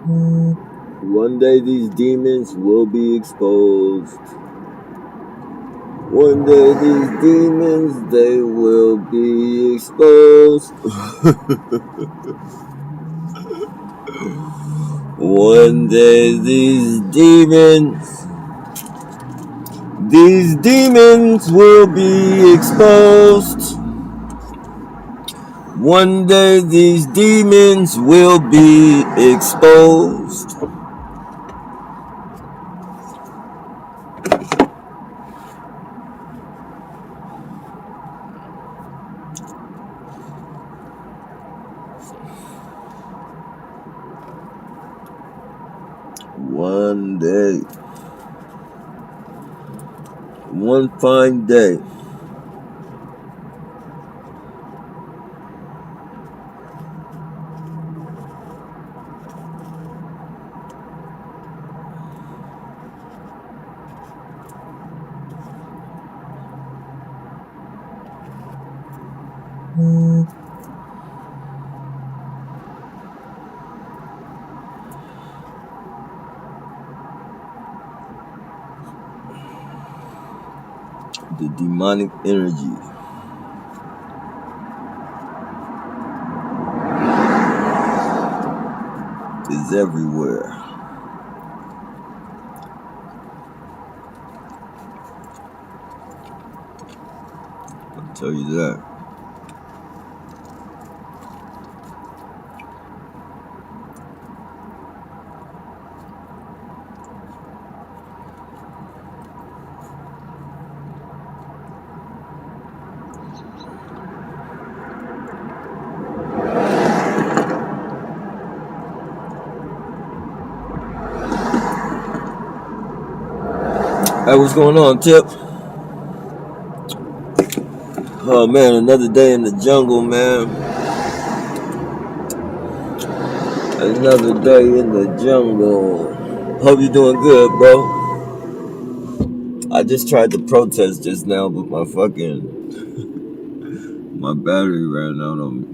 One day these demons will be exposed. One day these demons, they will be exposed. One day these demons will be exposed. One day these demons will be exposed. One day. One fine day. The demonic energy is everywhere. I'll tell you that. Hey, what's going on, Tip? Oh man, another day in the jungle, man. Another day in the jungle. Hope you're doing good, bro. I just tried to protest just now, but my battery ran out on me.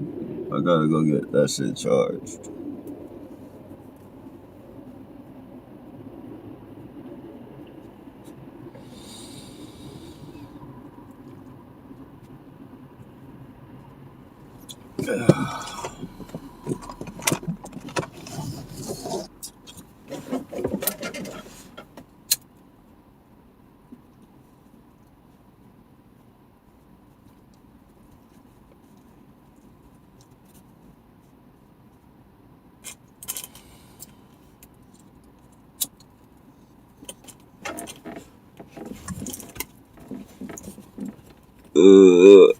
I gotta go get that shit charged.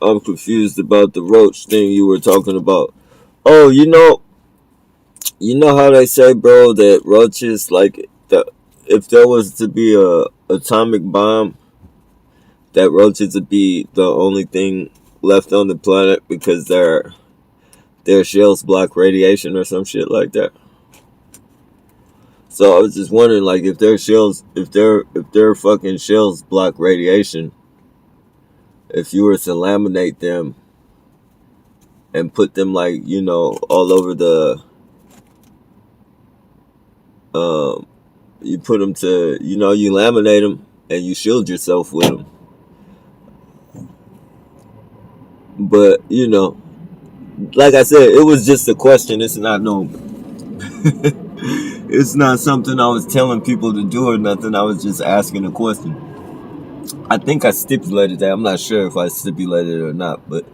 I'm confused about the roach thing you were talking about. Oh, you know how they say, bro, that roaches, like, if there was to be a atomic bomb, that roaches would be the only thing left on the planet because their shells block radiation or some shit like that. So I was just wondering, like, if their fucking shells block radiation, if you were to laminate them and put them, like, all over the you put them to, you laminate them and you shield yourself with them. But, like I said, it was just a question. It's not it's not something I was telling people to do or nothing. I was just asking a question. I think I stipulated that. I'm not sure if I stipulated it or not, but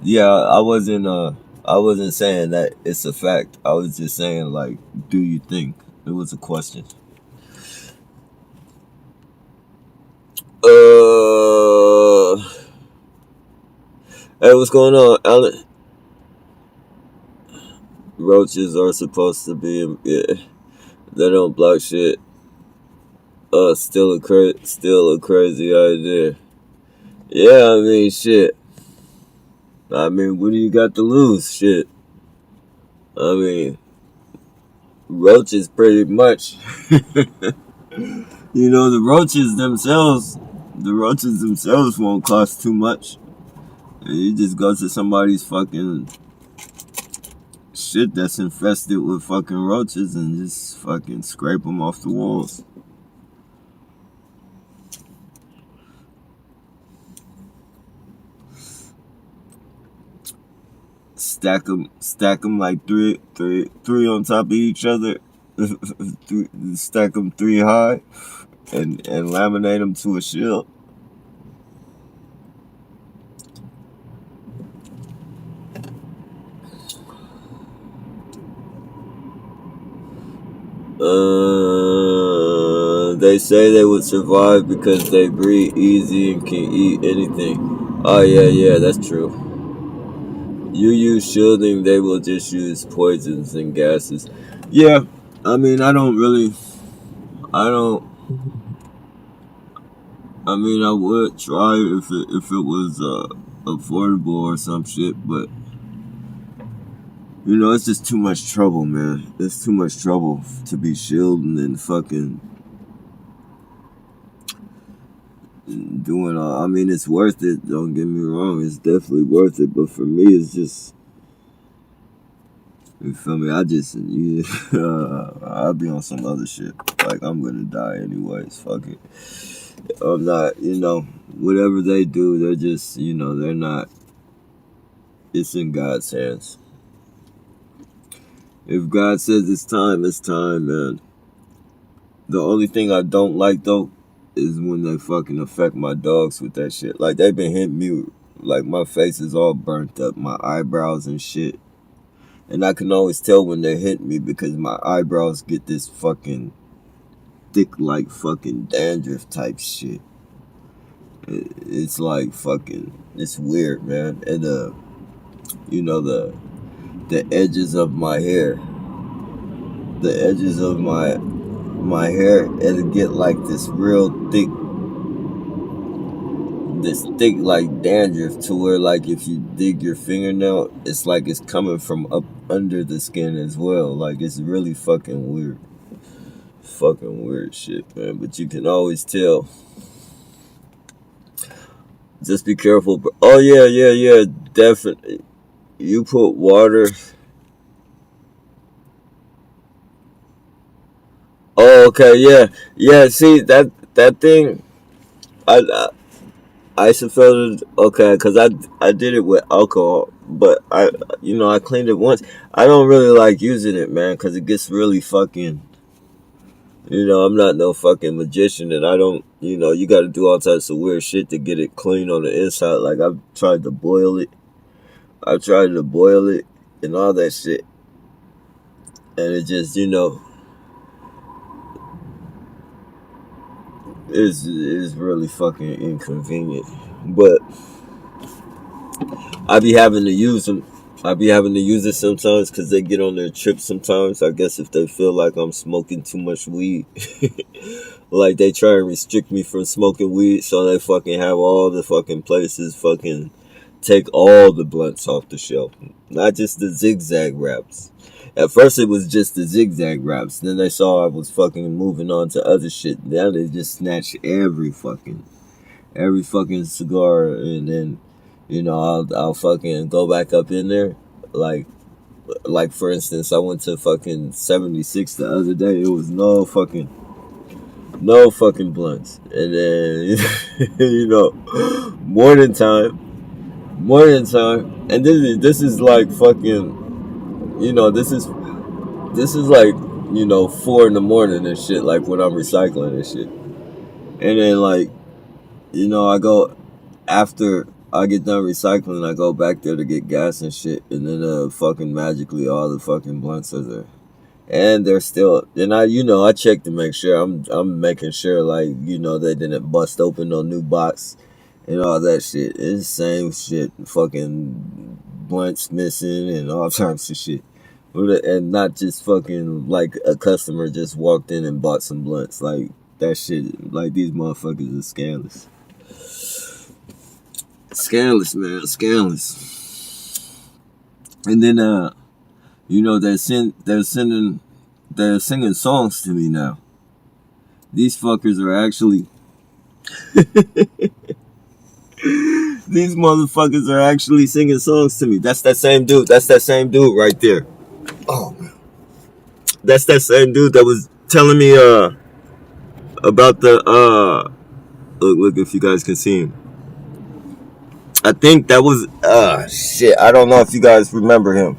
yeah, I wasn't saying that it's a fact. I was just saying, like, do you think? It was a question. Hey, what's going on, Alan? Roaches are supposed to be, yeah, they don't block shit. Still a crazy idea. Yeah, I mean, shit. I mean, what do you got to lose? Shit. I mean, roaches pretty much. The roaches themselves won't cost too much. You just go to somebody's fucking shit that's infested with fucking roaches and just fucking scrape them off the walls. Stack them like three on top of each other. Stack them three high, and laminate them to a shield. They say they would survive because they breathe easy and can eat anything. Oh yeah, that's true. You use shielding, they will just use poisons and gases. Yeah, I mean, I don't. I mean, I would try if it was affordable or some shit, but you know, it's just too much trouble, man. It's too much trouble to be shielding and fucking doing all. I mean, it's worth it. Don't get me wrong. It's definitely worth it. But for me, it's just, you feel me? I'll be on some other shit. Like, I'm gonna die anyways. Fuck it. I'm not, whatever they do, they're just, they're not. It's in God's hands. If God says it's time, man. The only thing I don't like, though, is when they fucking affect my dogs with that shit. Like, they've been hitting me, like, my face is all burnt up, my eyebrows and shit. And I can always tell when they're hitting me because my eyebrows get this fucking thick, like, fucking dandruff type shit. It's like fucking, it's weird, man. And, the edges of my hair, my hair, it'll get like this real thick, like dandruff to where, like, if you dig your fingernail, it's like it's coming from up under the skin as well. Like, it's really fucking weird. Fucking weird shit, man. But you can always tell. Just be careful. Bro. Oh, yeah, definitely. You put water. Oh, okay, yeah. See that thing. I isophylled. Okay, because I did it with alcohol, but I cleaned it once. I don't really like using it, man, because it gets really fucking. I'm not no fucking magician, and I don't. You got to do all types of weird shit to get it clean on the inside. Like, I've tried to boil it. And all that shit, and it just is really fucking inconvenient. But I be having to use them. I be having to use it sometimes because they get on their trip sometimes. I guess if they feel like I'm smoking too much weed. Like, they try and restrict me from smoking weed, so they fucking have all the fucking places fucking take all the blunts off the shelf. Not just the zigzag wraps. At first it was just the zigzag wraps. Then they saw I was fucking moving on to other shit. Now they just snatch every fucking cigar, and then I'll fucking go back up in there. Like for instance, I went to fucking 76 the other day. It was no fucking blunts. And then morning time, and this is like fucking, this is like 4 in the morning and shit. Like, when I'm recycling and shit, and then, like, I go after I get done recycling, I go back there to get gas and shit, and then fucking magically all the fucking blunts are there. And they're still, and I check to make sure. I'm making sure, like, they didn't bust open no new box and all that shit. It's the same shit, fucking blunts missing and all types of shit. And not just fucking like a customer just walked in and bought some blunts. Like, that shit, like, these motherfuckers are scandalous. Scandalous, man, scandalous. And then they're singing songs to me now. These fuckers are actually these motherfuckers are actually singing songs to me. That's that same dude right there. That's that same dude that was telling me about the look if you guys can see him. I think that was shit. I don't know if you guys remember him.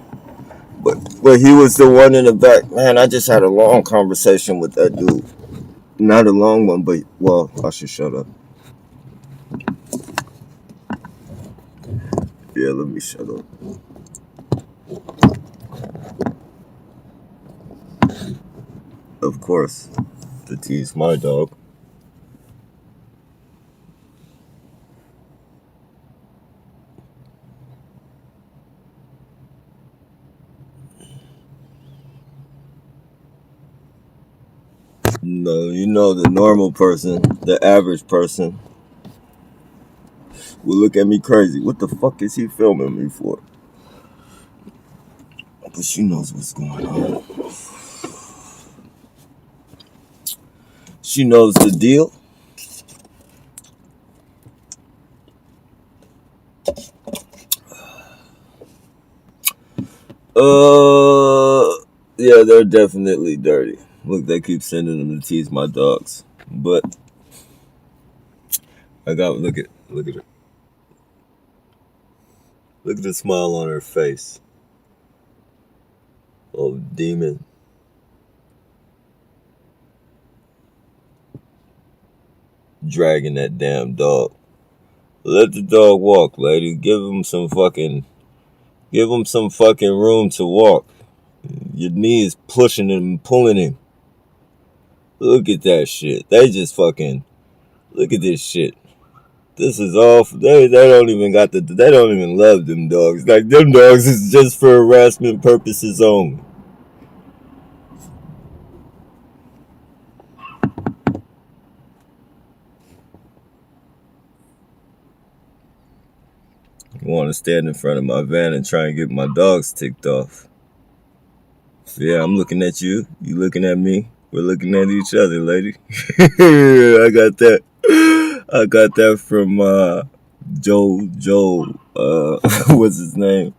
But he was the one in the back. Man, I just had a long conversation with that dude. Not a long one, but well, I should shut up. Yeah, let me shut up. Of course, to tease my dog. No, you know the normal person, the average person, will look at me crazy. What the fuck is he filming me for? But she knows what's going on. She knows the deal. Yeah, they're definitely dirty. Look, they keep sending them to tease my dogs. But I got look at her. Look at the smile on her face. Oh, demon. Dragging that damn dog. Let the dog walk, lady. Give him some fucking room to walk. Your knee is pushing him and pulling him. Look at that shit. They just fucking look at this shit. This is all they don't even they don't even love them dogs. Like them dogs is just for harassment purposes only. I want to stand in front of my van and try and get my dogs ticked off. Yeah, I'm looking at you. You looking at me. We're looking at each other, lady. I got that. I got that from Joe. What's his name?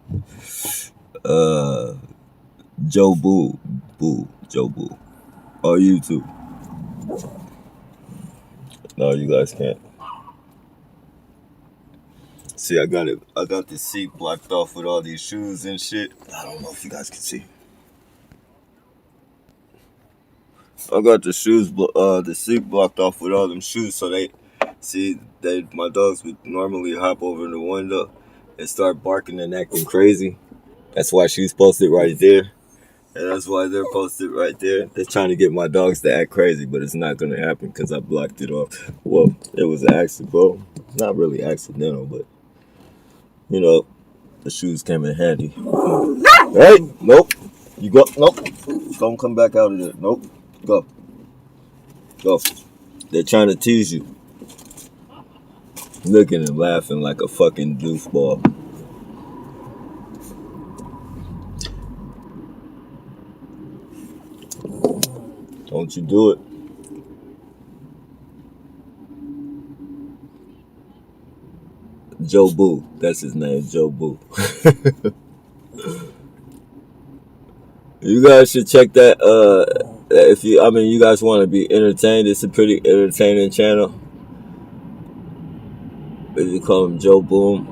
Joe Boo. Joe Boo. On YouTube. No, you guys can't. See, I got it. I got the seat blocked off with all these shoes and shit. I don't know if you guys can see. I got the seat blocked off with all them shoes, so my dogs would normally hop over in the window and start barking and acting crazy. That's why she's posted right there, and that's why they're posted right there. They're trying to get my dogs to act crazy, but it's not gonna happen because I blocked it off. Well, it was an accident, bro. Not really accidental, but you know, the shoes came in handy. Hey, nope. You go, nope. Don't come back out of there. Nope. Go. They're trying to tease you. Looking and laughing like a fucking goofball. Don't you do it. Joe Boo. That's his name, Joe Boo. You guys should check that. If you guys want to be entertained, it's a pretty entertaining channel. You call him Joe Boom.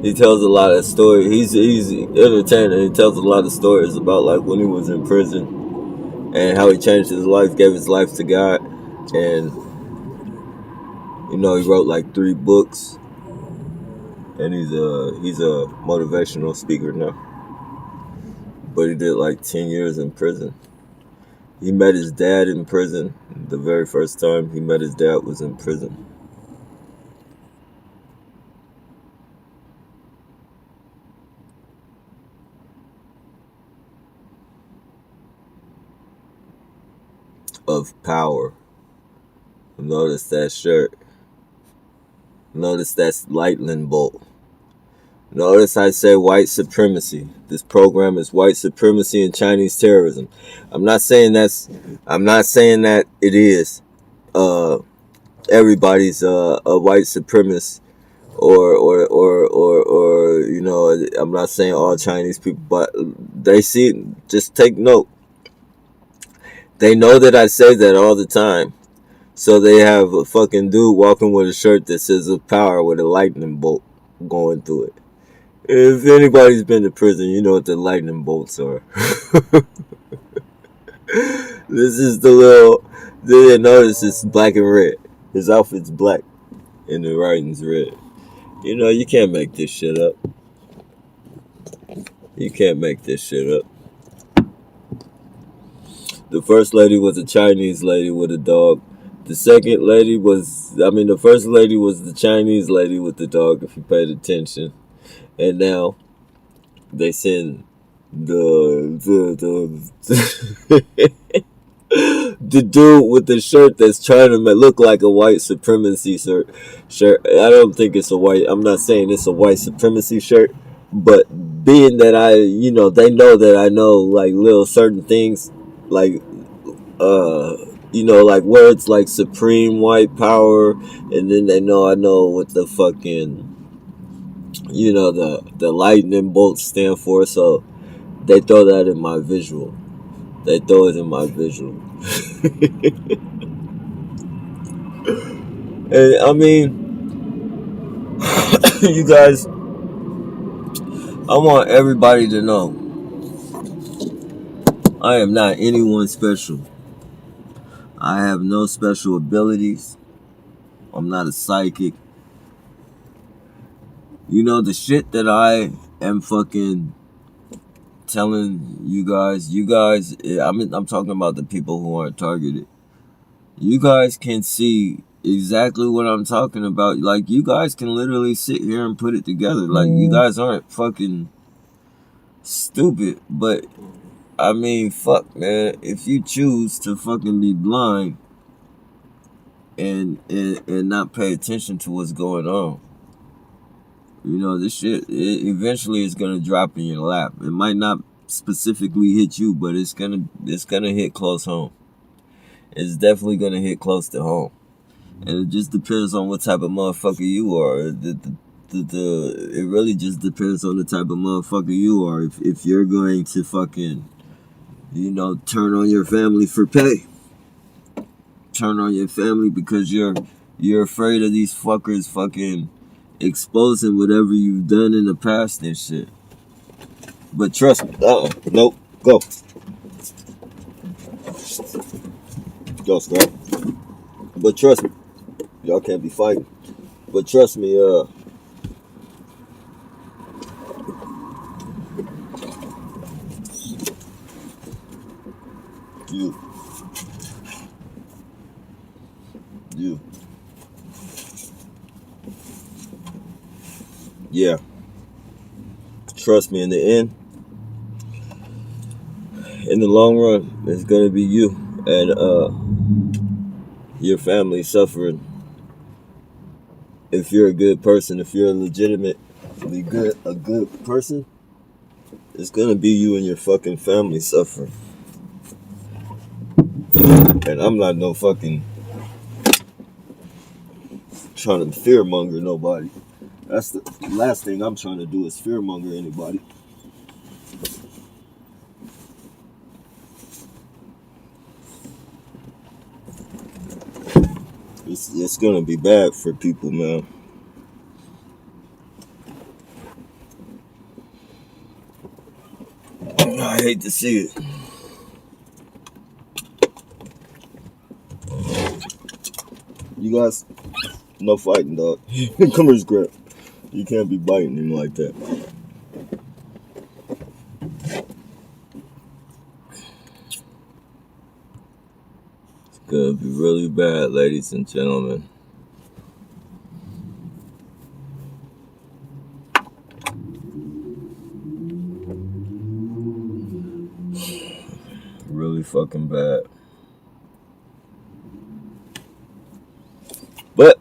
He tells a lot of stories. He's entertaining. He tells a lot of stories about like when he was in prison and how he changed his life, gave his life to God, and he wrote like 3 books, and he's a motivational speaker now. But he did like 10 years in prison. He met his dad in prison. The very first time he met his dad was in prison. Of power. Notice that shirt. Notice that lightning bolt. Notice I say white supremacy. This program is white supremacy and Chinese terrorism. I'm not saying that it is. Everybody's a white supremacist or know, I'm not saying all Chinese people, but they see, just take note. They know that I say that all the time. So they have a fucking dude walking with a shirt that says of power with a lightning bolt going through it. If anybody's been to prison, you know what the lightning bolts are. This is the little. They didn't notice it's black and red. His outfit's black and the writing's red. You know, you can't make this shit up. You can't make this shit up. The first lady was a Chinese lady with a dog. The second lady was, the first lady was the Chinese lady with the dog, if you paid attention. And now they send the dude with the shirt that's trying to look like a white supremacy shirt. I don't think it's a white. I'm not saying it's a white supremacy shirt, but being that they know that I know like little certain things, like like words like supreme white power, and then they know I know what the fucking the lightning bolts stand for. So they throw that in my visual. They throw it in my visual. And I mean, you guys, I want everybody to know I am not anyone special. I have no special abilities. I'm not a psychic. You know, the shit that I am fucking telling you guys, I'm talking about the people who aren't targeted. You guys can see exactly what I'm talking about. Like, you guys can literally sit here and put it together. Like, you guys aren't fucking stupid. But, I mean, fuck, man. If you choose to fucking be blind and not pay attention to what's going on, this shit, eventually is going to drop in your lap. It might not specifically hit you, but it's gonna hit close home. It's definitely gonna hit close to home, and it just depends on what type of motherfucker you are. It really just depends on the type of motherfucker you are. If you're going to fucking turn on your family for pay, turn on your family because you're afraid of these fuckers fucking exposing whatever you've done in the past and shit. But trust me, nope, go, Scott. But trust me, y'all can't be fighting. But trust me, you, yeah. Trust me, in the long run, it's gonna be you and your family suffering. If you're a good person, if you're a legitimately good person, it's gonna be you and your fucking family suffering. And I'm not no fucking trying to fearmonger nobody. That's the last thing I'm trying to do is fearmonger anybody. It's gonna be bad for people, man. I hate to see it. You guys, no fighting, dog. Come here, Scrap. You can't be biting him like that. It's gonna be really bad, ladies and gentlemen. Really fucking bad. But,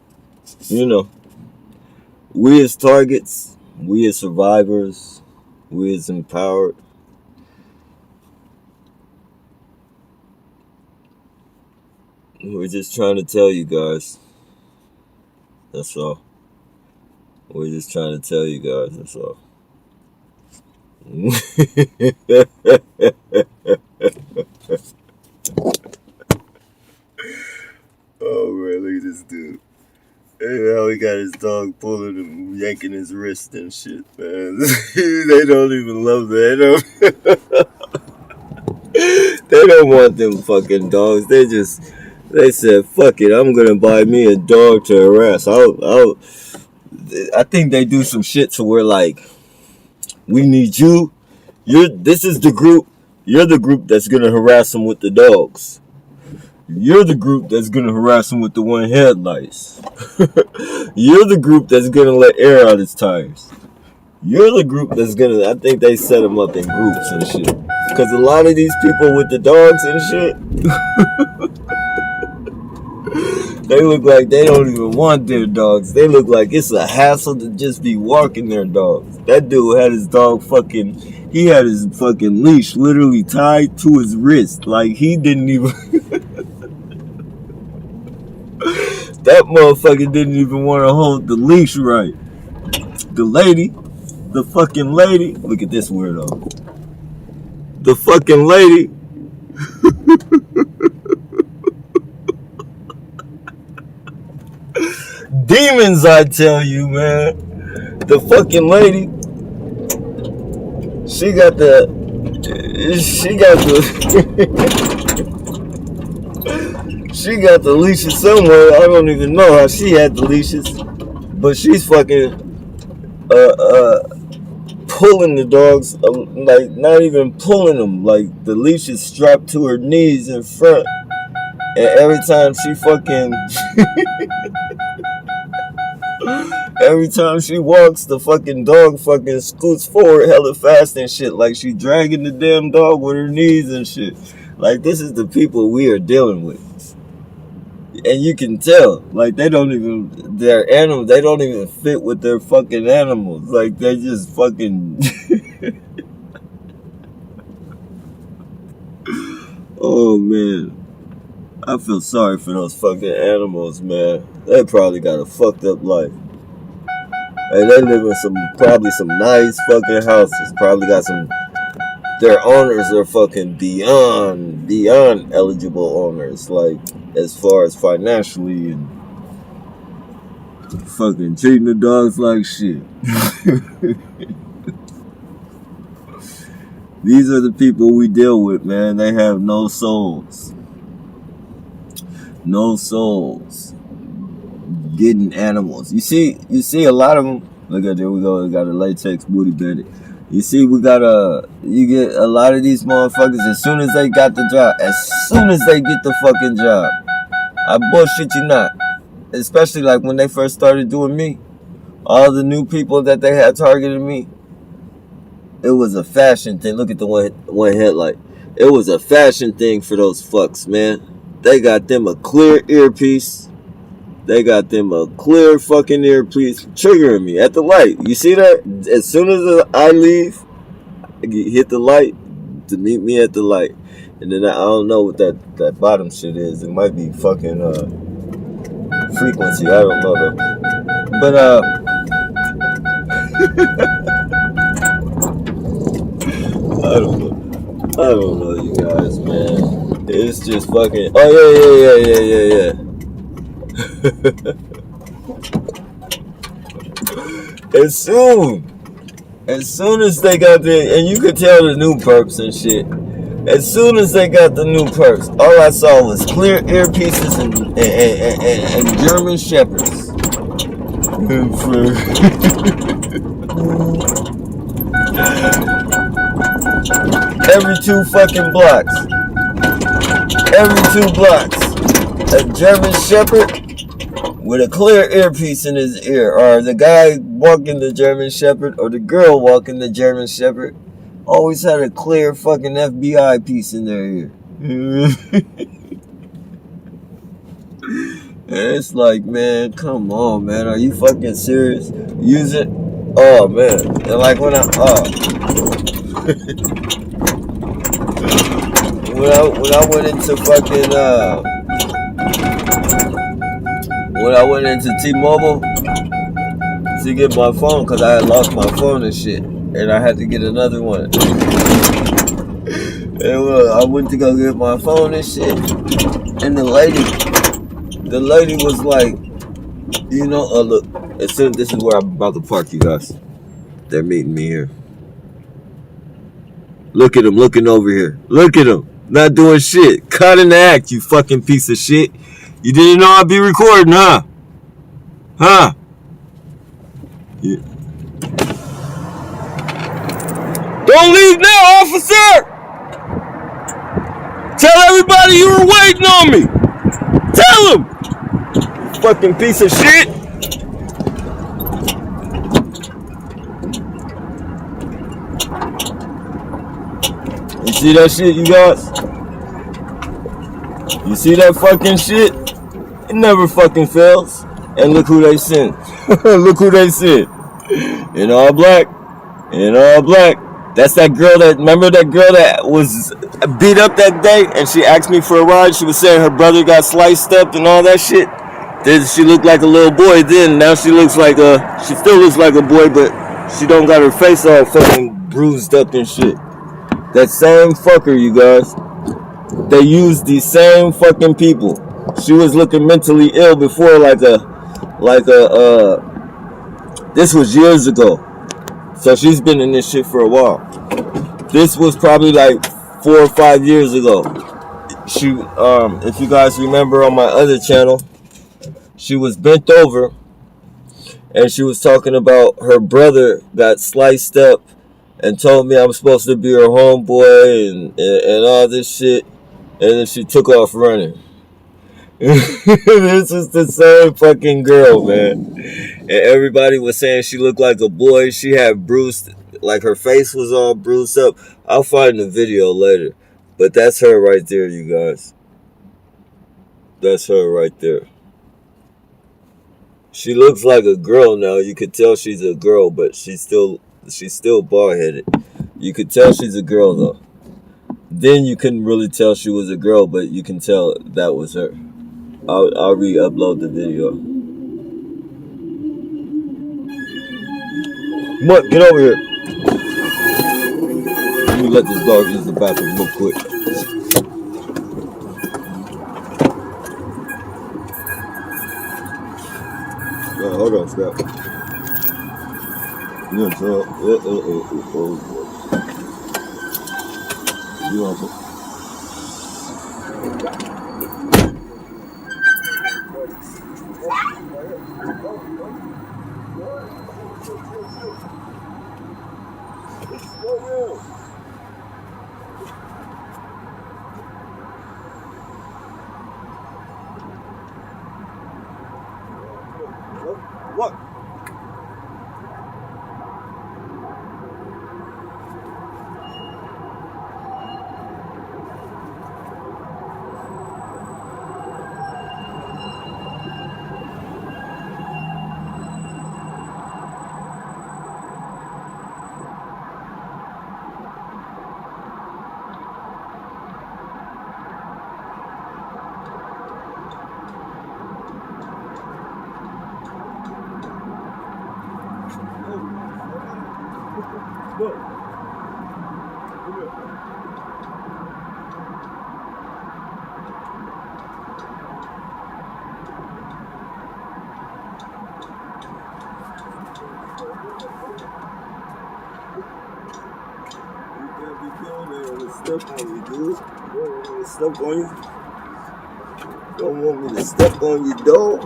we as targets, we as survivors, we as empowered, we're just trying to tell you guys. That's all. We're just trying to tell you guys, that's all. Oh man, look at this dude. Hey, how he got his dog pulling him, yanking his wrist and shit, man. They don't even love that. They don't want them fucking dogs. They said, fuck it, I'm gonna buy me a dog to harass. I think they do some shit to where, like, we need you. This is the group. You're the group that's gonna harass them with the dogs. You're the group that's gonna harass him with the one headlights. You're the group that's gonna let air out his tires. You're the group that's gonna. I think they set them up in groups and shit. Cause a lot of these people with the dogs and shit, they look like they don't even want their dogs. They look like it's a hassle to just be walking their dogs. That dude had his dog fucking. He had his fucking leash literally tied to his wrist. Like he didn't even. That motherfucker didn't even want to hold the leash right. The fucking lady, look at this weirdo. The fucking lady, demons, I tell you, man. The fucking lady, she got the, she got the leashes somewhere. I don't even know how she had the leashes, but she's fucking pulling the dogs, like not even pulling them, like the leash is strapped to her knees in front, and every time she fucking every time she walks, the fucking dog fucking scoots forward hella fast and shit, like she dragging the damn dog with her knees and shit. Like, this is the people we are dealing with. And you can tell, like, they don't even, their animals, they don't even fit with their fucking animals. Like, they just fucking. Oh, man. I feel sorry for those fucking animals, man. They probably got a fucked up life. And they live in probably some nice fucking houses. Probably got some, their owners are fucking beyond eligible owners. Like, as far as financially, and fucking treating the dogs like shit. These are the people we deal with, man. They have no souls. No souls. Getting animals. You see a lot of them. Look at, there we go. We got a latex booty bandit. You see, you get a lot of these motherfuckers as soon as they got the job. As soon as they get the fucking job. I bullshit you not. Especially like when they first started doing me. All the new people that they had targeted me. It was a fashion thing. Look at the one headlight. It was a fashion thing for those fucks, man. They got them a clear earpiece. They got them a clear fucking earpiece triggering me at the light. You see that? As soon as I leave, I hit the light to meet me at the light. And then I don't know what that bottom shit is. It might be fucking frequency. I don't know though. But I don't know, you guys, man. It's just fucking. Oh yeah. As soon as they got and you could tell the new perps and shit. As soon as they got the new perps, all I saw was clear earpieces and German shepherds. Every 2 fucking blocks. Every 2 blocks. A German shepherd with a clear earpiece in his ear. Or the guy walking the German shepherd, or the girl walking the German shepherd, always had a clear fucking FBI piece in their ear. And it's like, man, come on, man. Are you fucking serious? Use it? Oh, man. And like when I went into fucking when I went into T-Mobile to get my phone, because I had lost my phone and shit, and I had to get another one. And I went to go get my phone and shit, and the lady was like, you know, look, this is where I'm about to park, you guys. They're meeting me here. Look at him looking over here. Look at him. Not doing shit. Cut in the act, you fucking piece of shit. You didn't know I'd be recording, huh? Huh? Yeah. Don't leave now, officer! Tell everybody you were waiting on me! Tell them! You fucking piece of shit! You see that shit, you guys? You see that fucking shit? It never fucking fails. And look who they sent. Look who they sent. In all black. In all black. That's that girl that, remember that girl that was beat up that day and she asked me for a ride? She was saying her brother got sliced up and all that shit. Then she looked like a little boy then. Now she looks like she still looks like a boy, but she don't got her face all fucking bruised up and shit. That same fucker, you guys. They used these same fucking people. She was looking mentally ill before, this was years ago. So she's been in this shit for a while. This was probably like 4 or 5 years ago. She, if you guys remember on my other channel, she was bent over and she was talking about her brother got sliced up and told me I'm supposed to be her homeboy and all this shit. And then she took off running. This is the same fucking girl, man. And everybody was saying she looked like a boy. She had bruised, like her face was all bruised up. I'll find the video later. But that's her right there, you guys. That's her right there. She looks like a girl now. You could tell she's a girl, but she's still bald-headed. You could tell she's a girl, though. Then you couldn't really tell she was a girl, but you can tell that was her. I'll re-upload the video. Mutt, get over here. Let me let this dog use the bathroom real quick. Hold on, Scrap. You want to? What? Look. Step on you, dude. Step on you. Don't want me to step on you, dog.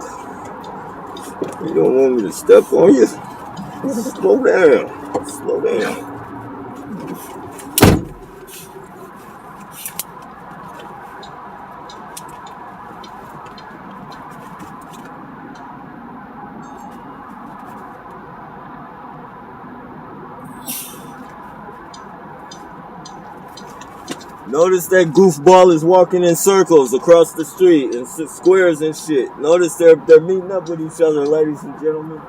You don't want me to step on you. Slow down. Slow down. Notice that goofball is walking in circles across the street and squares and shit. Notice they're meeting up with each other, ladies and gentlemen.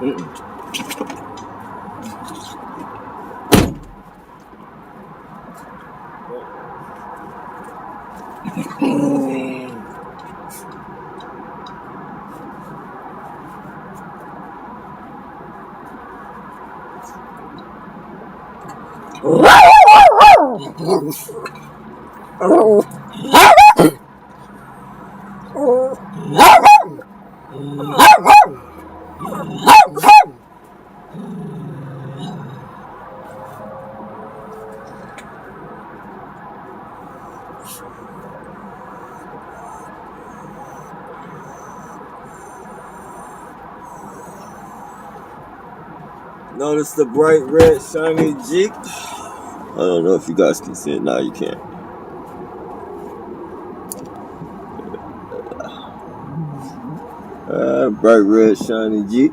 Mm-mm. Notice the bright red shiny Jeep. I don't know if you guys can see it. Now you can't. Bright red shiny Jeep.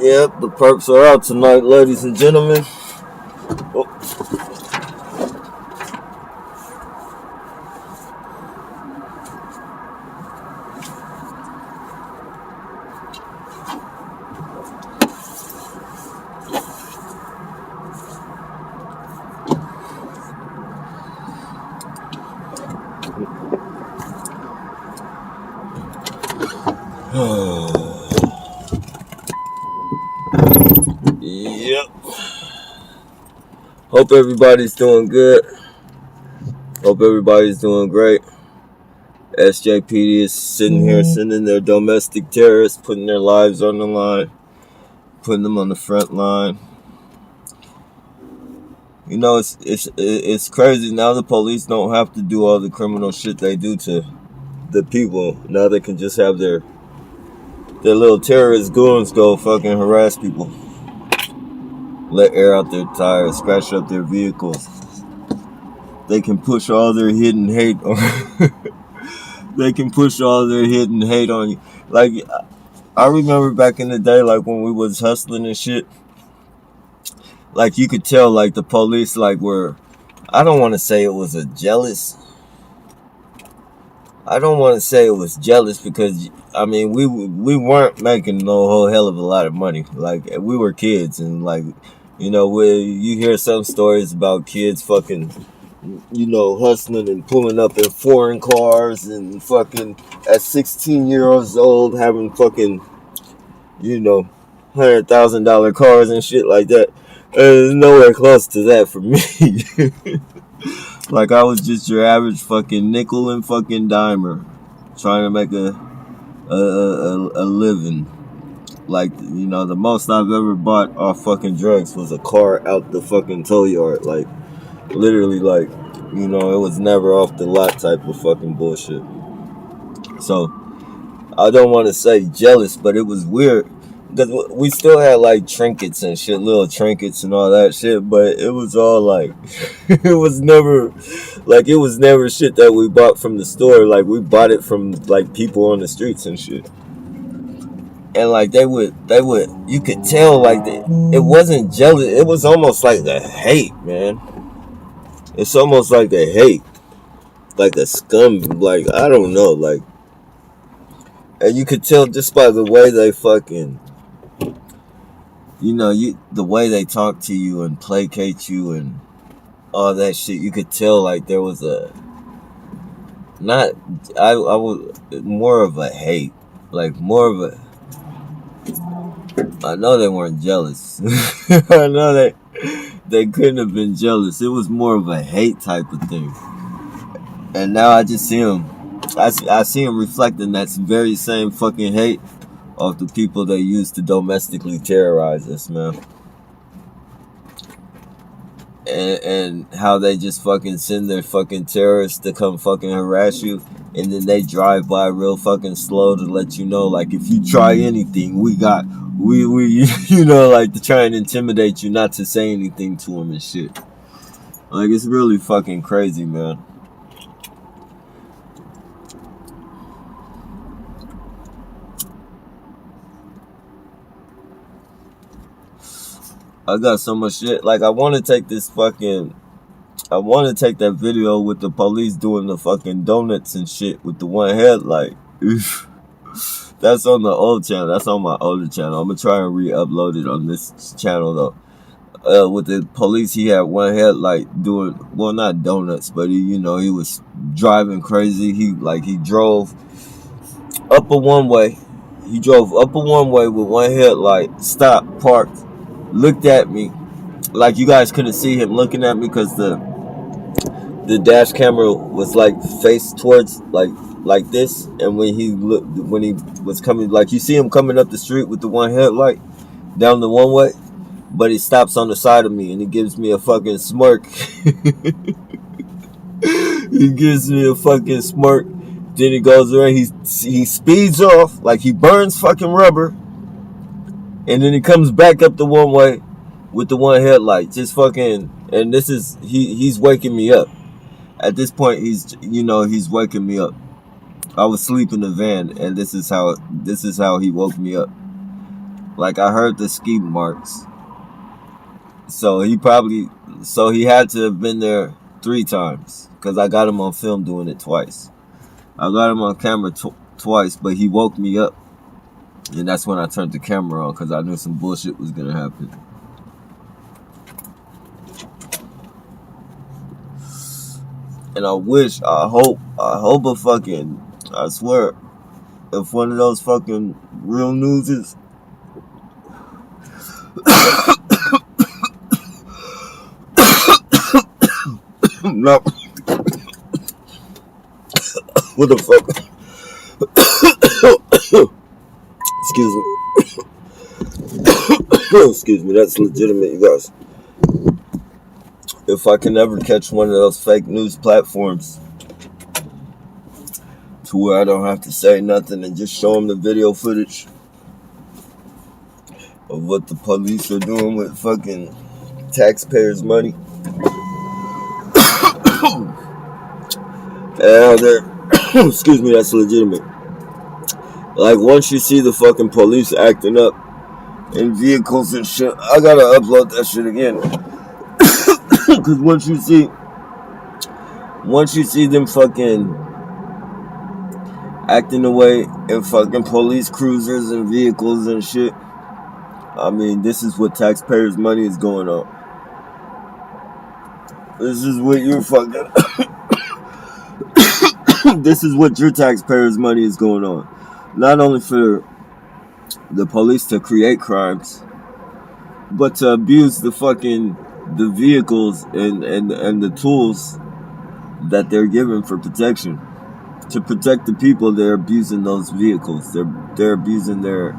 Yep, the perks are out tonight, ladies and gentlemen. Oh. Yep. Hope everybody's doing good. Hope everybody's doing great. SJPD is sitting here sending their domestic terrorists, putting their lives on the line, putting them on the front line. You know, it's crazy. Now the police don't have to do all the criminal shit they do to the people. Now they can just have their little terrorist goons go fucking harass people. Let air out their tires, scratch up their vehicles. They can push all their hidden hate on they can push all their hidden hate on you. Like, I remember back in the day, like when we was hustling and shit, like you could tell like the police like were, I don't want to say it was a jealous. I don't want to say it was jealous because I mean we weren't making no whole hell of a lot of money. Like we were kids and like, you know, where you hear some stories about kids fucking, you know, hustling and pulling up in foreign cars and fucking at 16 years old having fucking, you know, $100,000 cars and shit like that. There's nowhere close to that for me. Like I was just your average fucking nickel and fucking dimer trying to make a living. Like, you know, the most I've ever bought off fucking drugs was a car out the fucking tow yard. Like, literally, like, you know, it was never off the lot type of fucking bullshit. So, I don't want to say jealous, but it was weird. Because we still had, like, trinkets and shit, little trinkets and all that shit, but it was all, like, it was never shit that we bought from the store. Like, we bought it from, like, people on the streets and shit. And, like, they would, you could tell, like, it wasn't jealous. It was almost like a hate, man. It's almost like a hate. Like a scum, like, I don't know, like, and you could tell just by the way they fucking, you know, the way they talk to you and placate you and all that shit, you could tell, like, there was a, not, I was more of a hate, like, more of a, I know they weren't jealous. I know they couldn't have been jealous. It was more of a hate type of thing. And now I just see them, I see them reflecting that very same fucking hate of the people they used to domestically terrorize us, man. And how they just fucking send their fucking terrorists to come fucking harass you, and then they drive by real fucking slow to let you know, like, if you try anything, we you know, like, to try and intimidate you not to say anything to them and shit. Like, it's really fucking crazy, man. I got so much shit. Like, I want to take that video with the police doing the fucking donuts and shit with the one headlight. Oof. That's on the old channel. That's on my older channel. I'm gonna try and re-upload it on this channel though. With the police, he had one headlight doing, well, not donuts, but he was driving crazy. He drove up a one way. He drove up a one way with one headlight, stopped, parked, looked at me. Like, you guys couldn't see him looking at me because the dash camera was like faced towards like this, and when he was coming, like, you see him coming up the street with the one headlight down the one way, but he stops on the side of me and he gives me a fucking smirk. He gives me a fucking smirk. Then he goes around, he speeds off like he burns fucking rubber, and then he comes back up the one way with the one headlight, just fucking. And this is he's waking me up. At this point, he's waking me up. I was asleep in the van, and this is how he woke me up. Like, I heard the ski marks. So he had to have been there 3 times, because I got him on film doing it twice. I got him on camera twice, but he woke me up. And that's when I turned the camera on, because I knew some bullshit was going to happen. And I swear, if one of those fucking real newses no, what the fuck? Excuse me, that's legitimate, you guys. If I can ever catch one of those fake news platforms to where I don't have to say nothing and just show them the video footage of what the police are doing with fucking taxpayers' money. Excuse me, that's legitimate. Like, once you see the fucking police acting up in vehicles and shit, I gotta upload that shit again. Because once you see them fucking acting away in fucking police cruisers and vehicles and shit, I mean, this is what taxpayers' money is going on. This is what your fucking this is what your taxpayers' money is going on. Not only for the police to create crimes, but to abuse the vehicles and the tools that they're given for protection. To protect the people, they're abusing those vehicles. They're abusing their,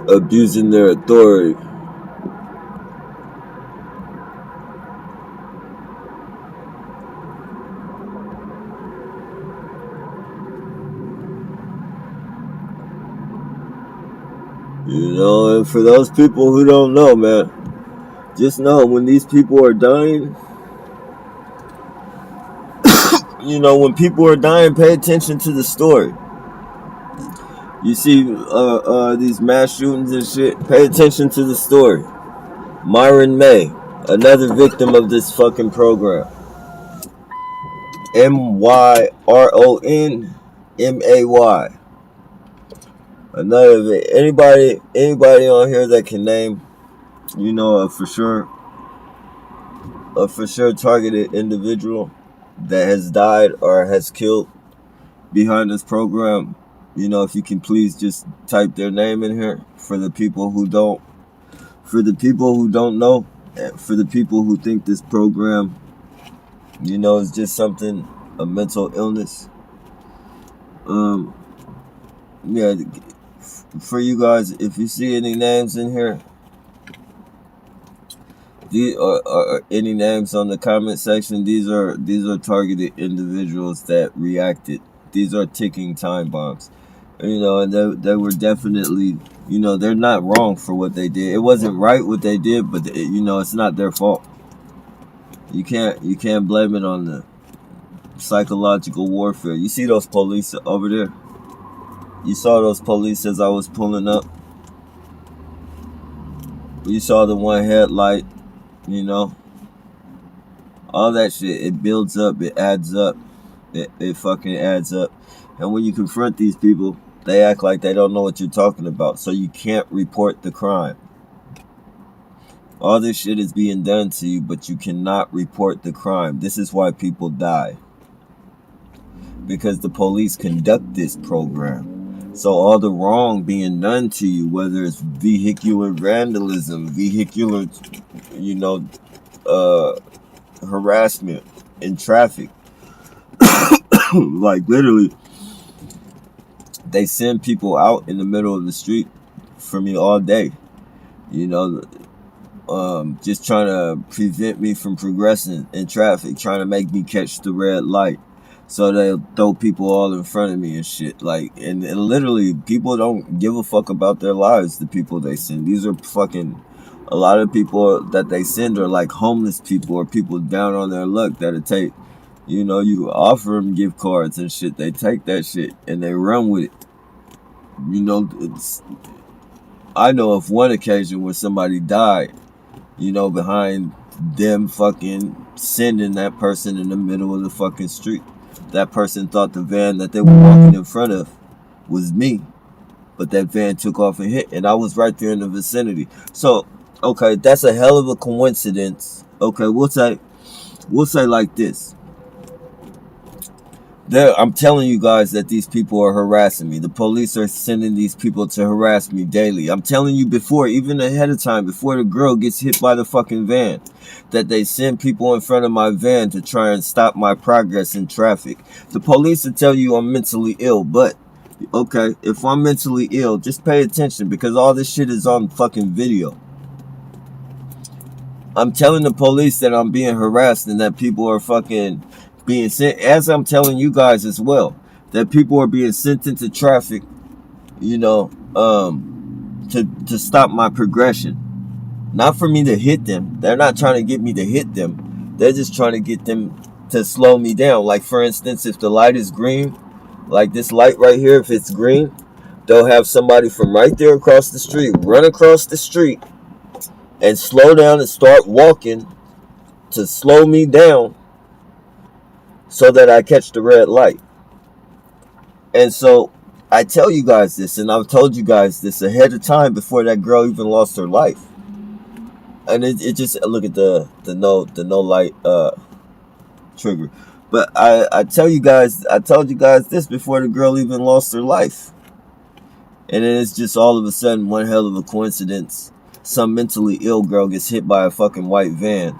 abusing their authority. And for those people who don't know, man, just know when these people are dying, when people are dying, pay attention to the story. You see these mass shootings and shit, pay attention to the story. Myron May, another victim of this fucking program. MYRONMAY. Another, anybody on here that can name, a for sure targeted individual that has died or has killed behind this program, if you can please just type their name in here for the people who don't know, and for the people who think this program, is just something, a mental illness. Yeah. For you guys, if you see any names in here, or any names on the comment section, these are targeted individuals that reacted. These are ticking time bombs, and they were definitely, they're not wrong for what they did. It wasn't right what they did, but it's not their fault. You can't blame it on the psychological warfare. You see those police over there? You saw those police as I was pulling up. You saw the one headlight, you know. All that shit, it builds up, it adds up. It fucking adds up. And when you confront these people, they act like they don't know what you're talking about. So you can't report the crime. All this shit is being done to you, but you cannot report the crime. This is why people die. Because the police conduct this program. So all the wrong being done to you, whether it's vehicular vandalism, vehicular, harassment in traffic, like literally, they send people out in the middle of the street for me all day, just trying to prevent me from progressing in traffic, trying to make me catch the red light. So they'll throw people all in front of me and shit. And literally, people don't give a fuck about their lives, the people they send. These are a lot of people that they send are like homeless people or people down on their luck that'll take, you offer them gift cards and shit. They take that shit and they run with it. I know of one occasion where somebody died, behind them fucking sending that person in the middle of the fucking street. That person thought the van that they were walking in front of was me, but that van took off and hit, and I was right there in the vicinity. So, okay, that's a hell of a coincidence. Okay, we'll say like this. I'm telling you guys that these people are harassing me. The police are sending these people to harass me daily. I'm telling you before, even ahead of time, before the girl gets hit by the fucking van, that they send people in front of my van to try and stop my progress in traffic. The police will tell you I'm mentally ill, but okay, if I'm mentally ill, just pay attention because all this shit is on fucking video. I'm telling the police that I'm being harassed and that people are fucking being sent, as I'm telling you guys as well, that people are being sent into traffic, to stop my progression. Not for me to hit them. They're not trying to get me to hit them. They're just trying to get them to slow me down. Like, for instance, if the light is green, like this light right here, if it's green, they'll have somebody from right there across the street run across the street and slow down and start walking to slow me down so that I catch the red light. And so I tell you guys this, and I've told you guys this ahead of time before that girl even lost her life. And it just, look at the no light trigger. But I told you guys this before the girl even lost her life. And then it's just all of a sudden one hell of a coincidence. Some mentally ill girl gets hit by a fucking white van.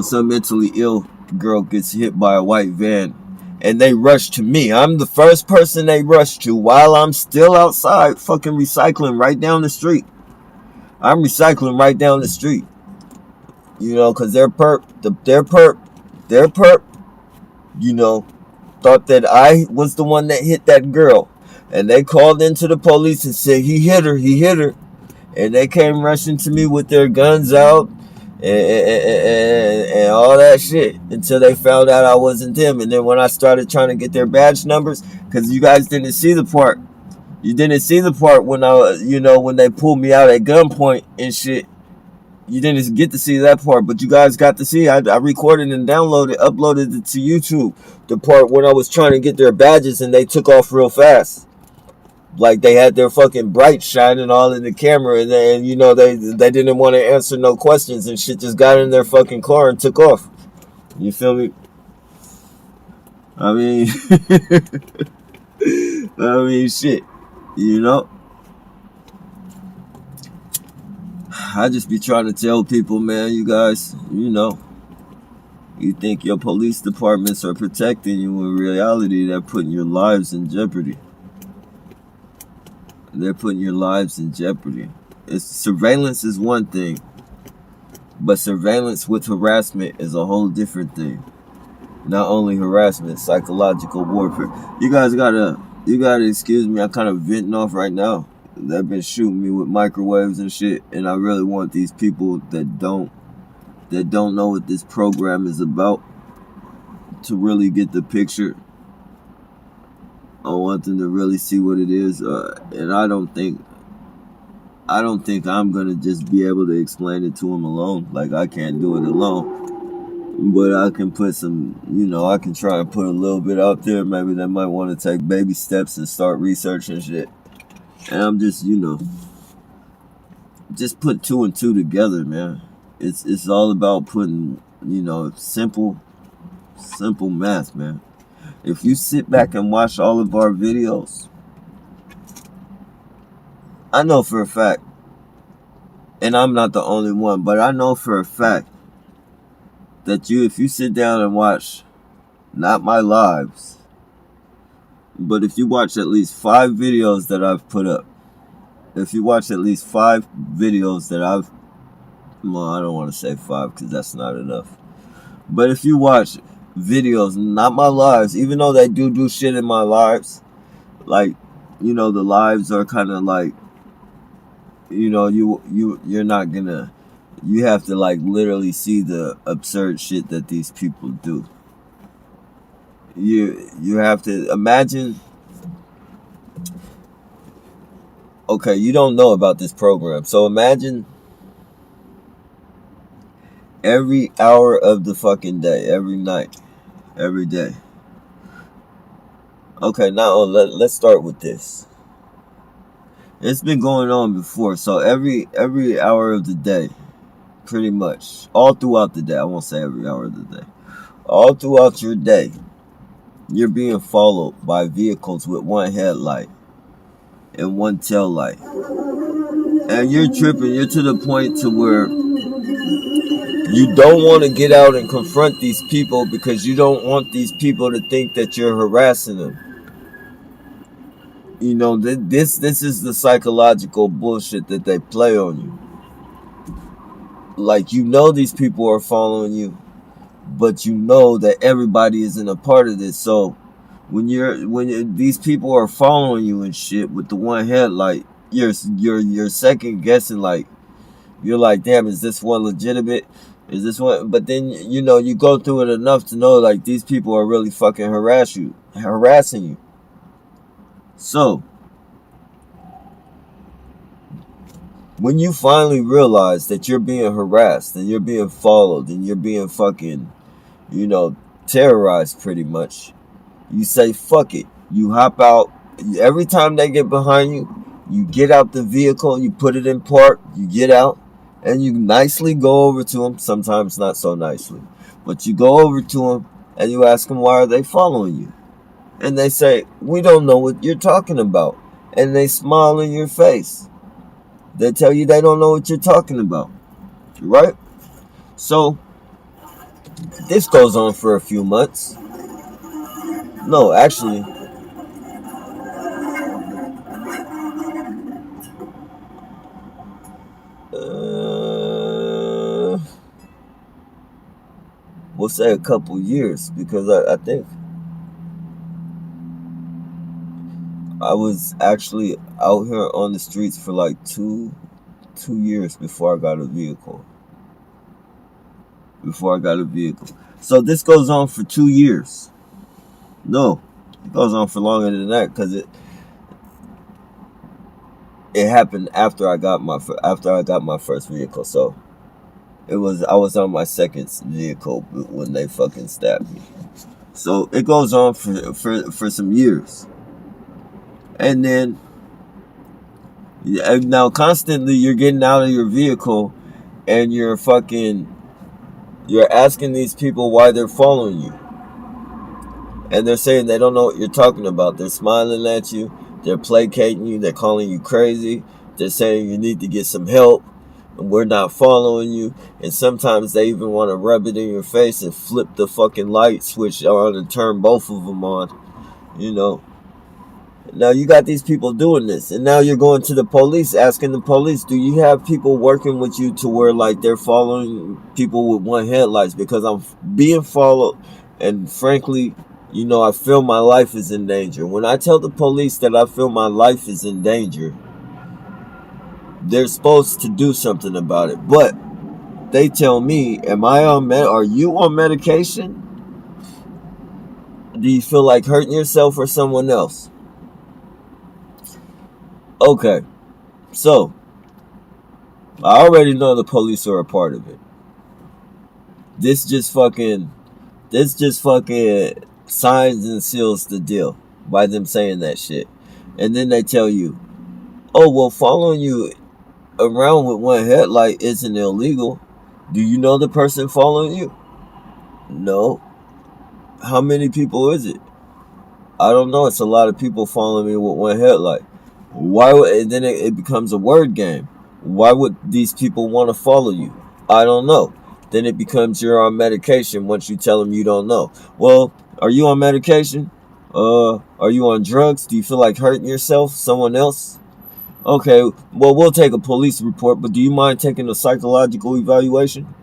Some mentally ill girl gets hit by a white van. And they rush to me. I'm the first person they rush to while I'm still outside fucking recycling right down the street. I'm recycling right down the street. Because their perp, thought that I was the one that hit that girl. And they called into the police and said, he hit her. And they came rushing to me with their guns out and all that shit until they found out I wasn't them. And then when I started trying to get their badge numbers, because you guys didn't see the part. You didn't see the part when when they pulled me out at gunpoint and shit. You didn't get to see that part, but you guys got to see. I recorded and uploaded it to YouTube. The part when I was trying to get their badges and they took off real fast. Like they had their fucking bright shining all in the camera, and then they didn't want to answer no questions and shit. Just got in their fucking car and took off. You feel me? I mean, shit. I just be trying to tell people, man, you guys, you think your police departments are protecting you. In reality, they're putting your lives in jeopardy. They're putting your lives in jeopardy. Surveillance is one thing, but surveillance with harassment is a whole different thing. Not only harassment, psychological warfare. You guys gotta excuse me. I'm kind of venting off right now. They've been shooting me with microwaves and shit, and I really want these people that don't that don't know what this program is about to really get the picture. I want them to really see what it is, and I don't think I'm gonna just be able to explain it to them alone. Like, I can't do it alone, but I can put some, I can try and put a little bit out there. Maybe they might want to take baby steps and start researching shit. And I'm just, just put two and two together, man. It's all about putting, simple math, man. If you sit back and watch all of our videos, I know for a fact, and I'm not the only one, but I know for a fact that if you sit down and watch, not my lives, but if you watch at least 5 videos that I've put up, if you watch at least 5 videos that I don't want to say 5 because that's not enough. But if you watch videos, not my lives, even though they do shit in my lives, like, the lives are kind of like, you're not gonna, you have to like literally see the absurd shit that these people do. You have to imagine. Okay, you don't know about this program, so imagine every hour of the fucking day, every night, every day. Okay, now let's start with this. It's been going on before, so every hour of the day, pretty much, all throughout the day, I won't say every hour of the day, all throughout your day, you're being followed by vehicles with one headlight and one tail light. And you're tripping, you're to the point to where you don't want to get out and confront these people because you don't want these people to think that you're harassing them. This is the psychological bullshit that they play on you. Like, these people are following you, but that everybody isn't a part of this. So when these people are following you and shit with the one headlight, you're second guessing. Like, you're like, damn, is this one legitimate? Is this one? But then you go through it enough to know, like, these people are really fucking harassing you. So when you finally realize that you're being harassed and you're being followed and you're being fucking, terrorized pretty much, you say, fuck it. You hop out. Every time they get behind you, you get out the vehicle, you put it in park, you get out, and you nicely go over to them. Sometimes not so nicely, but you go over to them and you ask them, why are they following you? And they say, we don't know what you're talking about. And they smile in your face. They tell you they don't know what you're talking about. Right? So this goes on for a few months. No, actually, we'll say a couple years, because I think I was actually out here on the streets for like two years before I got a vehicle. So this goes on for 2 years. No, it goes on for longer than that, because it happened after I got my first vehicle. So I was on my second vehicle when they fucking stabbed me. So it goes on for some years. And then now constantly you're getting out of your vehicle and you're asking these people why they're following you. And they're saying they don't know what you're talking about. They're smiling at you. They're placating you. They're calling you crazy. They're saying you need to get some help. And we're not following you. And sometimes they even want to rub it in your face and flip the fucking light switch on and turn both of them on. Now you got these people doing this. And now you're going to the police, asking the police, do you have people working with you to where, like, they're following people with one headlights? Because I'm being followed. And frankly, I feel my life is in danger. When I tell the police that I feel my life is in danger, they're supposed to do something about it. But they tell me, are you on medication? Do you feel like hurting yourself or someone else? Okay, so I already know the police are a part of it. This just fucking signs and seals the deal by them saying that shit. And then they tell you, oh, well, following you around with one headlight isn't illegal. Do you know the person following you? No. How many people is it? I don't know. It's a lot of people following me with one headlight. Why would, and then it becomes a word game. Why would these people want to follow you? I don't know. Then it becomes you're on medication once you tell them you don't know. Well, are you on medication? Are you on drugs? Do you feel like hurting yourself? Someone else? Okay, well, we'll take a police report, but do you mind taking a psychological evaluation?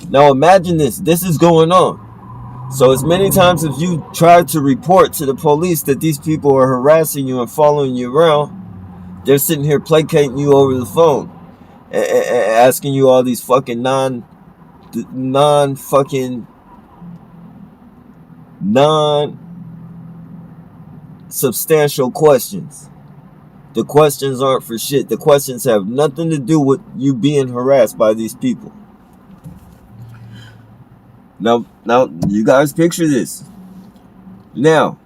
Now imagine this. This is going on. So as many times as you try to report to the police that these people are harassing you and following you around, they're sitting here placating you over the phone, asking you all these fucking non substantial questions. The questions aren't for shit. The questions have nothing to do with you being harassed by these people. Now, you guys picture this. Now,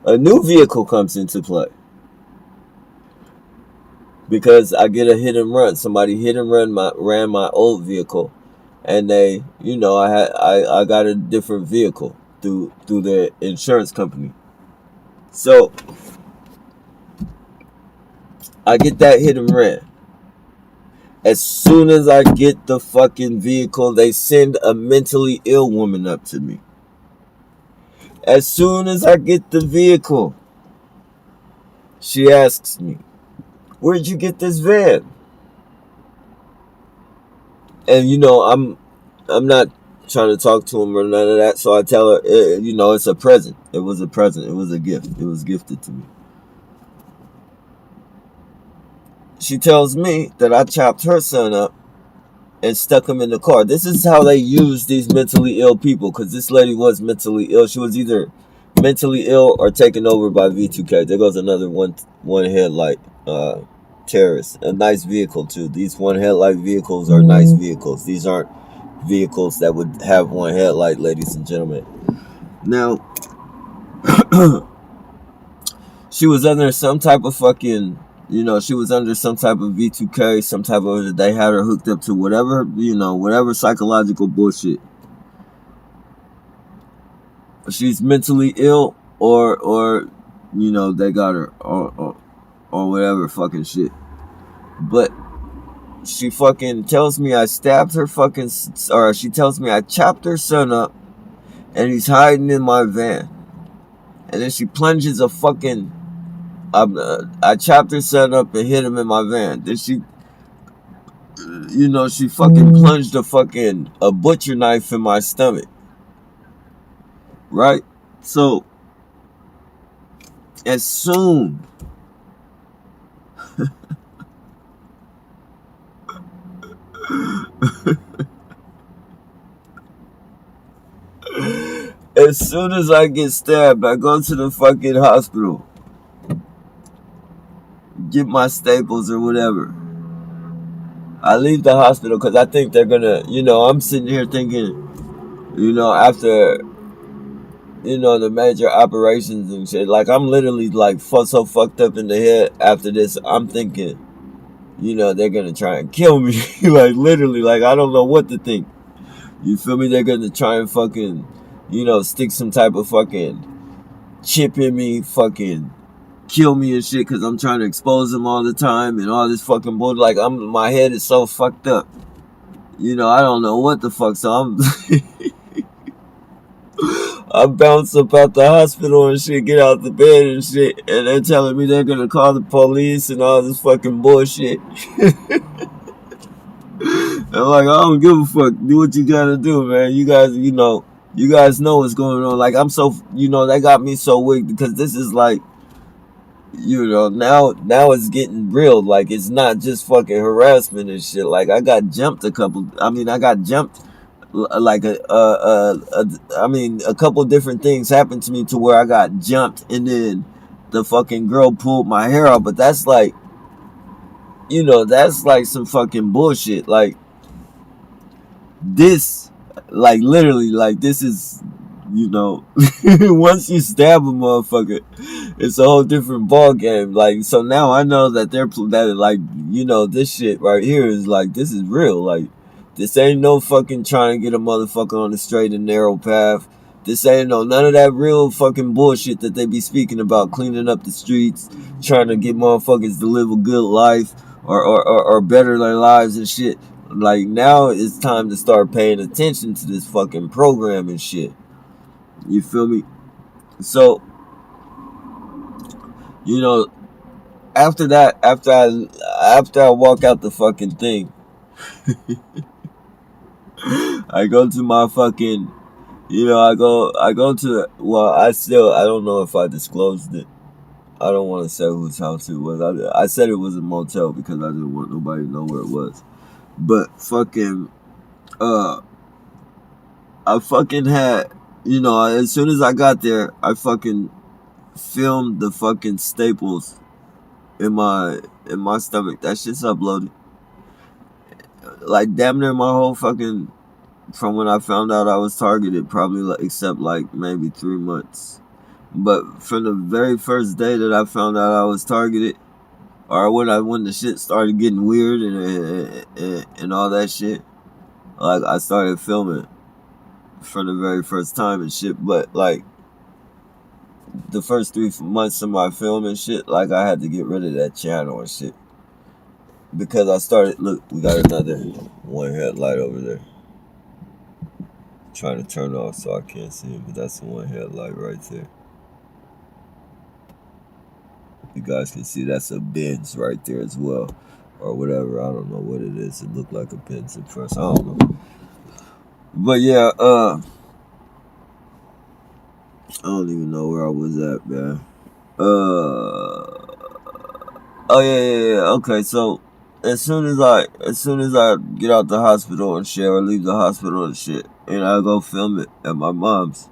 a new vehicle comes into play because I get a hit and run. Somebody hit and ran my old vehicle, and they, I got a different vehicle through the insurance company. So I get that hit and run. As soon as I get the fucking vehicle, they send a mentally ill woman up to me. As soon as I get the vehicle, she asks me, where'd you get this van? And I'm not trying to talk to him or none of that, so I tell her, it's a present. It was a present. It was a gift. It was gifted to me. She tells me that I chopped her son up and stuck him in the car. This is how they use these mentally ill people, because this lady was mentally ill. She was either mentally ill or taken over by V2K. There goes another one headlight terrorist. A nice vehicle, too. These one headlight vehicles are nice vehicles. These aren't vehicles that would have one headlight, ladies and gentlemen. Now, she was under some type of fucking... she was under some type of V2K, some type of, they had her hooked up to whatever psychological bullshit. She's mentally ill or they got her or whatever fucking shit. But she fucking tells me I stabbed her she tells me I chopped her son up and he's hiding in my van. And then she plunges a fucking... I chopped her son up and hit him in my van. Then she fucking plunged a butcher knife in my stomach. Right? So, as soon as I get stabbed, I go to the fucking hospital. Get my staples or whatever. I leave the hospital because I think they're gonna, I'm sitting here thinking, after, the major operations and shit, like I'm literally like so fucked up in the head after this. I'm thinking, they're gonna try and kill me. Like literally, like I don't know what to think. You feel me? They're gonna try and fucking, stick some type of fucking chip in me, fucking kill me and shit because I'm trying to expose them all the time and all this fucking bullshit. Like my head is so fucked up. I don't know what the fuck. So I'm I bounce up out the hospital and shit, get out the bed and shit, and they're telling me they're gonna call the police and all this fucking bullshit. I'm like, I don't give a fuck. Do what you gotta do, man. You guys know what's going on. Like I'm so, they got me so weak because this is like, You know, now it's getting real. Like, it's not just fucking harassment and shit. Like, I got jumped a couple. I mean, I got jumped. Like I mean, a couple different things happened to me to where I got jumped, and then the fucking girl pulled my hair out. But that's like, that's like some fucking bullshit. Like, this, like, literally, like, this is, once you stab a motherfucker, it's a whole different ball game. Like, so now I know that that, like, this shit right here is like, this is real. Like, this ain't no fucking trying to get a motherfucker on the straight and narrow path. This ain't none of that real fucking bullshit that they be speaking about, cleaning up the streets, trying to get motherfuckers to live a good life, or better their lives and shit. Like, now it's time to start paying attention to this fucking program and shit. You feel me? So, after that, after I walk out the fucking thing, I go to my fucking, I go to, well, I don't know if I disclosed it. I don't want to say whose house it was. I said it was a motel because I didn't want nobody to know where it was. But fucking, I fucking had, as soon as I got there, I fucking filmed the fucking staples in my stomach. That shit's uploaded. Like, damn near my whole fucking, from when I found out I was targeted, probably, like, except like maybe 3 months. But from the very first day that I found out I was targeted, or when the shit started getting weird and all that shit, like, I started filming for the very first time and shit. But like, the first 3 months of my film and shit, like, I had to get rid of that channel and shit, because I started, look, we got another one headlight over there, trying to turn off so I can't see it, but that's the one headlight right there. You guys can see that's a Benz right there as well, or whatever. I don't know what it is. It looked like a Benz at first. I don't know. But yeah, I don't even know where I was at, man. Oh yeah. Okay, so as soon as I get out the hospital and shit, or leave the hospital and shit, and I go film it at my mom's,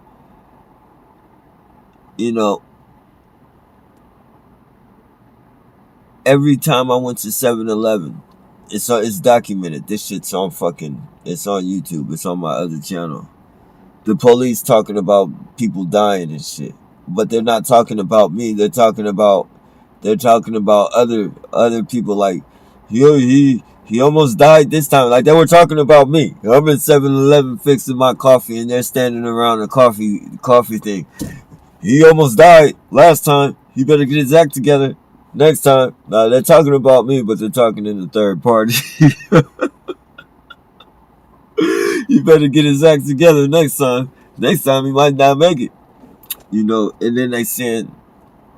every time I went to 7-Eleven, it's documented. This shit's on it's on YouTube. It's on my other channel. The police talking about people dying and shit, but they're not talking about me. They're talking about other people. Like, he almost died this time. Like, they were talking about me. I'm in 7-Eleven fixing my coffee, and they're standing around the coffee thing. He almost died last time. He better get his act together next time. Now, they're talking about me, but they're talking in the third party. He better get his act together next time. Next time he might not make it. And then they send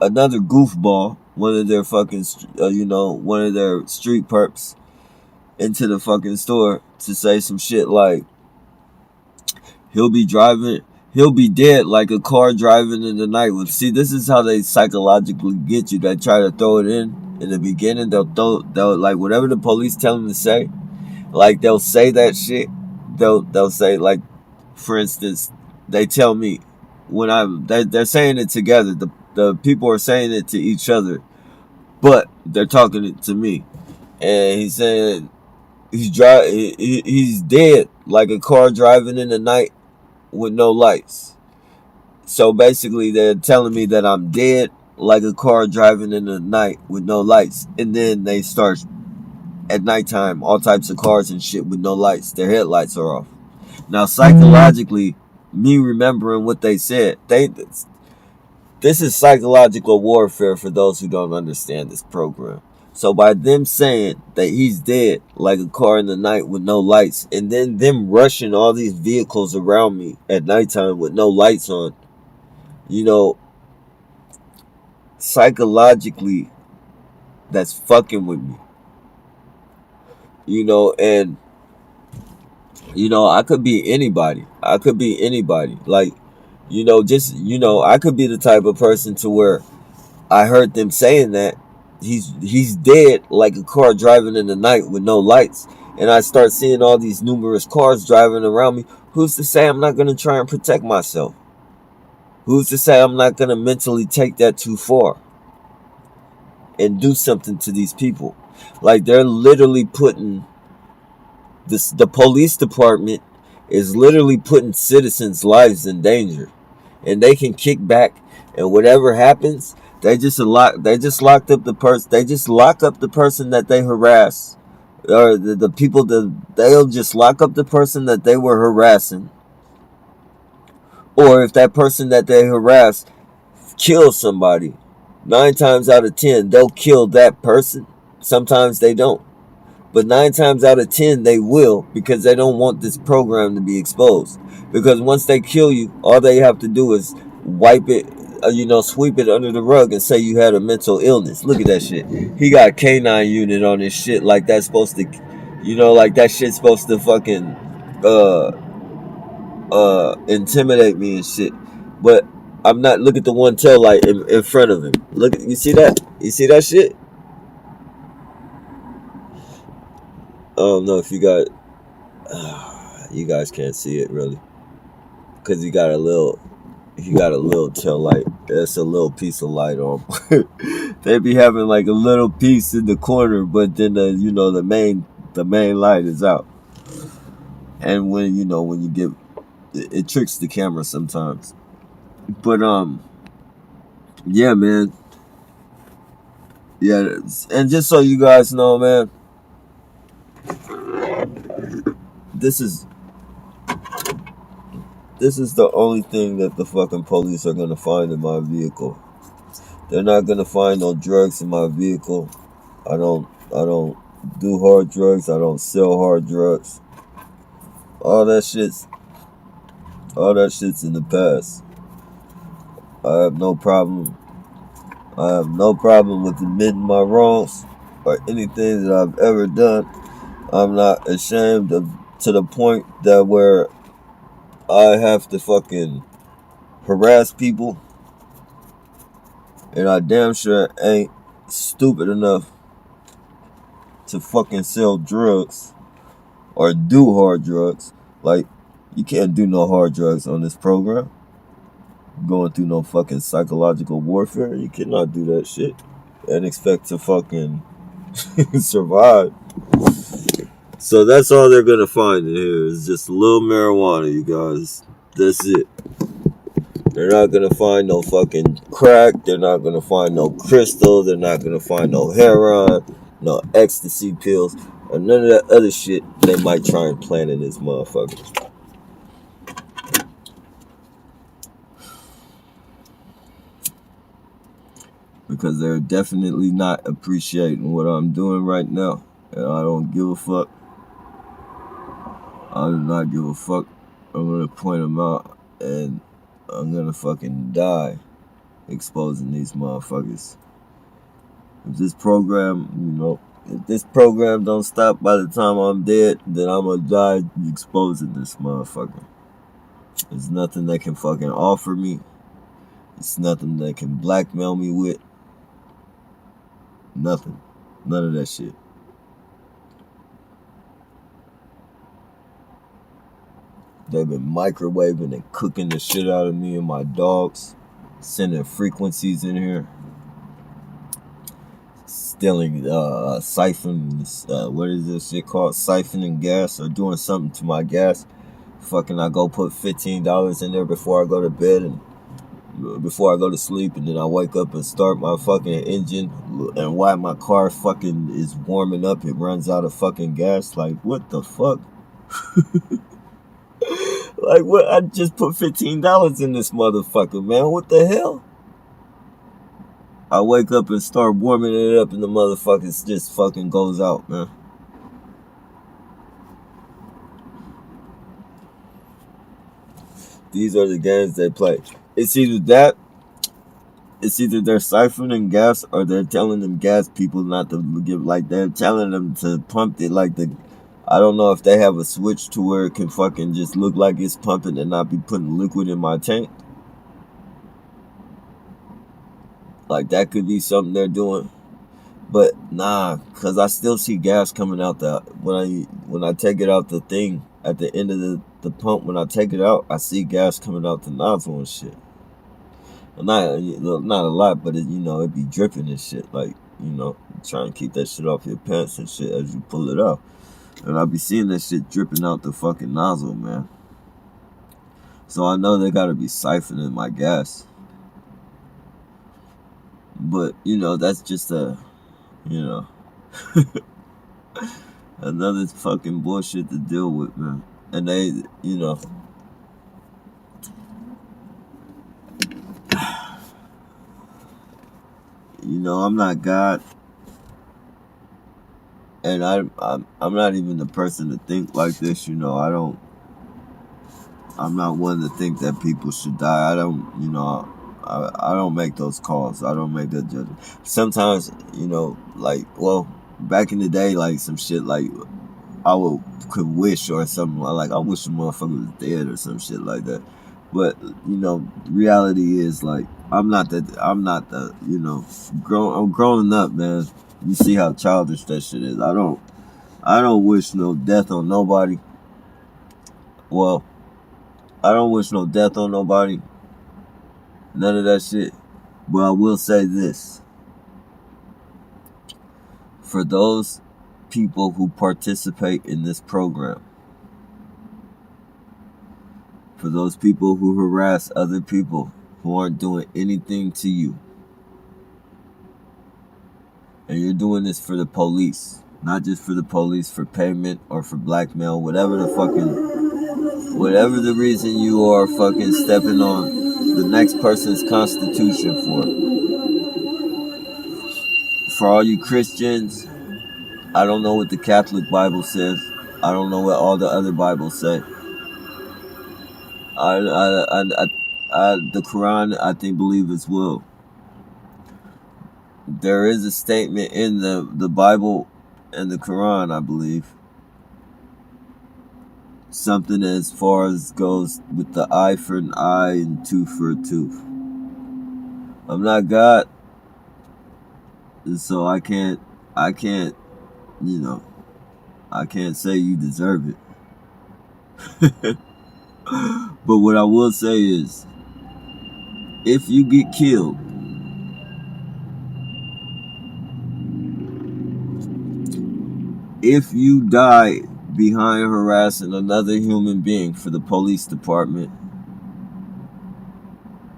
another goofball, one of their fucking, one of their street perps, into the fucking store to say some shit like, he'll be dead like a car driving in the night. See, this is how they psychologically get you. They try to throw it in the beginning. They'll like, whatever the police tell them to say, like, they'll say that shit. They'll say, like, for instance, they tell me when they're saying it together. The people are saying it to each other, but they're talking it to me. And he's saying he's dead like a car driving in the night with no lights. So basically, they're telling me that I'm dead like a car driving in the night with no lights. And then they start, at nighttime, all types of cars and shit with no lights. Their headlights are off. Now, psychologically, me remembering what they said, this is psychological warfare for those who don't understand this program. So by them saying that he's dead like a car in the night with no lights, and then them rushing all these vehicles around me at nighttime with no lights on, psychologically, that's fucking with me. And I could be anybody. Like, I could be the type of person to where I heard them saying that he's dead like a car driving in the night with no lights. And I start seeing all these numerous cars driving around me. Who's to say I'm not going to try and protect myself? Who's to say I'm not going to mentally take that too far and do something to these people? Like, they're literally putting this, the police department is literally putting citizens' lives in danger, and they can kick back, and whatever happens, they just locked up the person. They just lock up the person that they harass, or the people that they'll just lock up the person that they were harassing, or if that person that they harass kills somebody, 9 times out of 10 they'll kill that person. Sometimes they don't. But 9 times out of 10, they will, because they don't want this program to be exposed. Because once they kill you, all they have to do is wipe it, sweep it under the rug and say you had a mental illness. Look at that shit. He got a canine unit on his shit like that's supposed to, like that shit's supposed to fucking, intimidate me and shit. But I'm not. Look at the one tail light in front of him. Look, you see that? You see that shit? I don't know if you got. You guys can't see it really, because he got a little tail light. That's a little piece of light on. They be having like a little piece in the corner, but then the main light is out. And when you get it tricks the camera sometimes. But yeah, man. Yeah, and just so you guys know, man, this is the only thing that the fucking police are gonna find in my vehicle. They're not gonna find no drugs in my vehicle. I don't do hard drugs. I don't sell hard drugs. All that shit's in the past. I have no problem. I have no problem with admitting my wrongs or anything that I've ever done. I'm not ashamed of, to the point that where I have to fucking harass people, and I damn sure ain't stupid enough to fucking sell drugs or do hard drugs. Like, you can't do no hard drugs on this program. Going through no fucking psychological warfare. You cannot do that shit and expect to fucking survive. So that's all they're gonna find in here is just a little marijuana, you guys. That's it. They're not gonna find no fucking crack. They're not gonna find no crystal. They're not gonna find no heroin, no ecstasy pills, or none of that other shit they might try and plant in this motherfucker. Because they're definitely not appreciating what I'm doing right now. And I don't give a fuck. I do not give a fuck. I'm gonna point them out, and I'm gonna fucking die exposing these motherfuckers. If this program, if this program don't stop by the time I'm dead, then I'm gonna die exposing this motherfucker. There's nothing they can fucking offer me. It's nothing they can blackmail me with. Nothing. None of that shit. They've been microwaving and cooking the shit out of me and my dogs. Sending frequencies in here. Stealing, siphoning, what is this shit called? Siphoning gas or doing something to my gas. Fucking I go put $15 in there before I go to bed and before I go to sleep, and then I wake up and start my fucking engine, and while my car fucking is warming up, it runs out of fucking gas. Like, what the fuck? Like, what? I just put $15 in this motherfucker, man. What the hell? I wake up and start warming it up, and the motherfucker just fucking goes out, man. These are the games they play. It's either that, it's either they're siphoning gas, or they're telling them gas people not to give, like, they're telling them to pump it like I don't know if they have a switch to where it can fucking just look like it's pumping and not be putting liquid in my tank. Like that could be something they're doing. But nah, cause I still see gas coming out the when I take it out the thing at the end of the pump. When I take it out, I see gas coming out the nozzle and shit. Not a lot, but it be dripping and shit. Like trying to keep that shit off your pants and shit as you pull it out. And I be seeing that shit dripping out the fucking nozzle, man. So I know they gotta be siphoning my gas. But that's just you know. Another fucking bullshit to deal with, man. And they, I'm not God, and I'm not even the person to think like this. I'm not one to think that people should die. I don't, I don't make those calls. I don't make that judgment. Sometimes, back in the day, like some shit, like could wish or something like I wish a motherfucker was dead or some shit like that. But reality is like I'm not the I'm growing up, man. You see how childish that shit is. I don't wish no death on nobody. Well, I don't wish no death on nobody. None of that shit. But I will say this. For those people who participate in this program, for those people who harass other people who aren't doing anything to you, and you're doing this for the police, not just for the police, for payment or for blackmail, whatever the reason you are fucking stepping on the next person's constitution for all you Christians, I don't know what the Catholic Bible says. I don't know what all the other Bibles say. The Quran, I think, believe as well. There is a statement in the Bible and the Quran, I believe. Something as far as goes with the eye for an eye and tooth for a tooth. I'm not God, so I can't, I can't say you deserve it. But what I will say is, if you get killed, if you die behind harassing another human being for the police department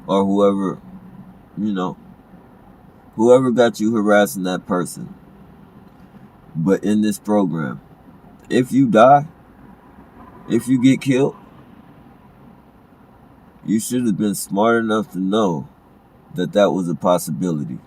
or whoever got you harassing that person, but in this program, if you die, if you get killed, you should have been smart enough to know that was a possibility.